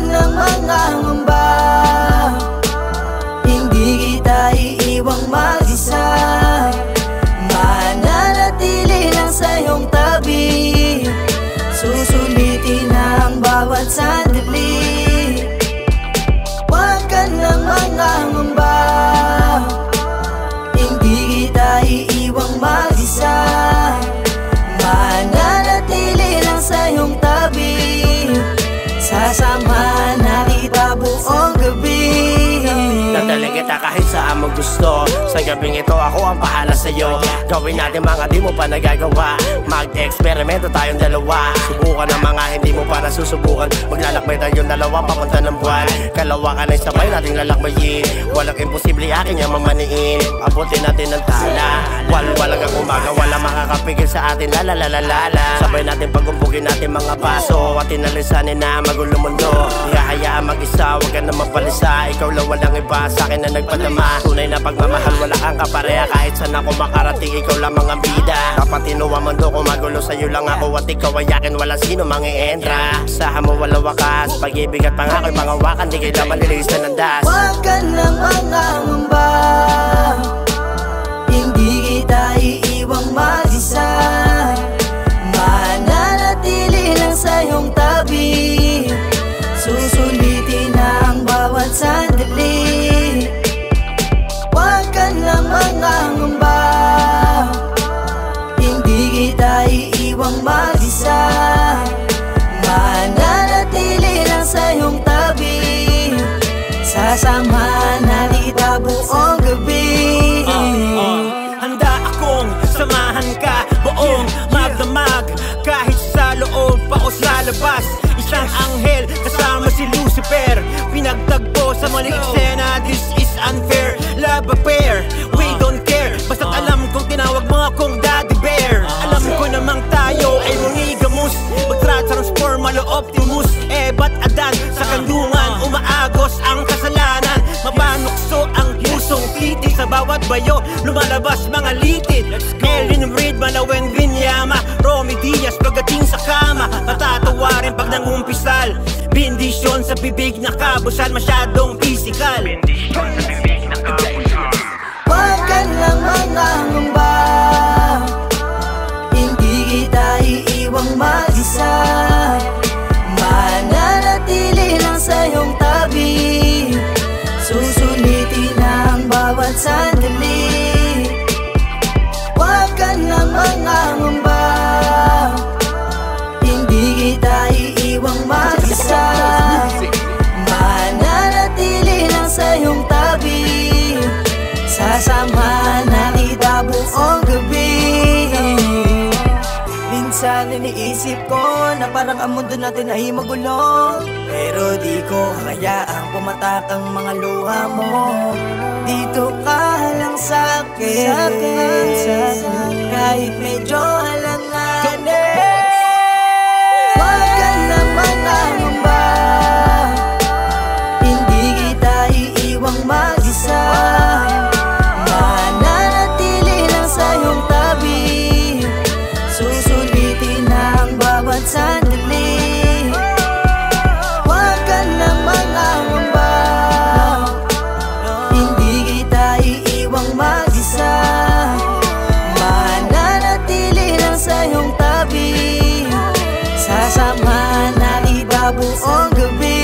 ng mga ngamba, hindi kita iiwang mag-isa. Mananatili lang sa iyong tabi, susulitin ang bawat sandali. Huwag ka ng mga ngamba, hindi kita iiwang mag-isa. Mananatili lang sa iyong tabi, sasamahan na kita buong gabi. Dadalhin kita kahit saan mo gusto. Sa gabing ito ako ang pahala sa'yo. Gawin natin mga di mo pa nagagawa. Mag-eksperimento tayong dalawa. Subukan ang mga hindi mo pa nasusubukan. Maglalakbay tayong dalawa papunta ng buwan. Kalawakan ay sabay nating lalakbayin. Walang imposible akin yung mamaniin. Abutin natin ng tala. Walang ang umaga, walang makakapigil sa atin. Lalalalala. Sabay natin pagumpukin natin mga baso. At tinalisanin na magulong mundo. Ihahayaan mag-isa, huwag ka na mapalisa. Ikaw lang walang iba, sa akin na nagpadama. Tunay na pagmamahal, wala kang kapareha. Kahit saan ako makarating, ikaw lang mga bida. Dapat tinuwa mundo ko magulo, sa'yo lang ako. At ikaw ay akin, walang sino mangi-entra. Saha mo walang wakas, pag-ibig at pangako'y pangawakan. Di kayo malililis na landas. Huwag ka ng mga ngamba, hindi kita iiwang mag-isa. Mananatili lang sa iyong tabi, susulitin ang bawat sandali. Huwag ka ng mga ngamba, hindi kita iiwang mag-isa. Mananatili lang sa iyong tabi, sasamahan na kita buong gabi. Handa akong samahan ka buong magdamag, kahit sa loob pa o sa labas. Isang anghel kasama si Lucifer, pinagtagpo sa maling eksena. This is unfair, love affair, we don't care. Basta't alam kong tinawag mga kong daddy bear. Alam ko namang tayo ay monogamous, magtra-transform malo Optimus. Ba't adan sa kandungan, umaagos ang kasalanan. Mapanukso ang pusong titig, sa bawat bayo lumalabas mga litid. Ellen Reid, Malawen Vinyama, Romy Diaz pagdating sa kama. Patatawarin pag nangumpisal, bendisyon sa bibig na kabusal. Masyadong physical, bendisyon sa bibig na kabusal. Huwag ka ng mga ngamba, hindi kita iiwang mag-isa. Mananatili lang sa iyong tabi, susulitin ang bawat sandali. Huwag ka ng mga ngamba, hindi kita iiwang mag-isa. Mananatili lang sa iyong tabi, sasamahan na kita buong gabi. Minsan iniisip ko na parang ang mundo natin ay magulo, pero di ko hayaang pumatak ang mga luha mo. Dito ka lang sa'kin, kahit medyo halanganin. Huwag ka ng mga ngamba, hindi kita iiwang mag-isa. Mananatili lang sa iyong tabi, susulitin ang bawat sandali. Huwag ka ng mga ngamba, hindi kita iiwang mag-isa. Mananatili lang sa iyong tabi, sasamahan na kita buong gabi.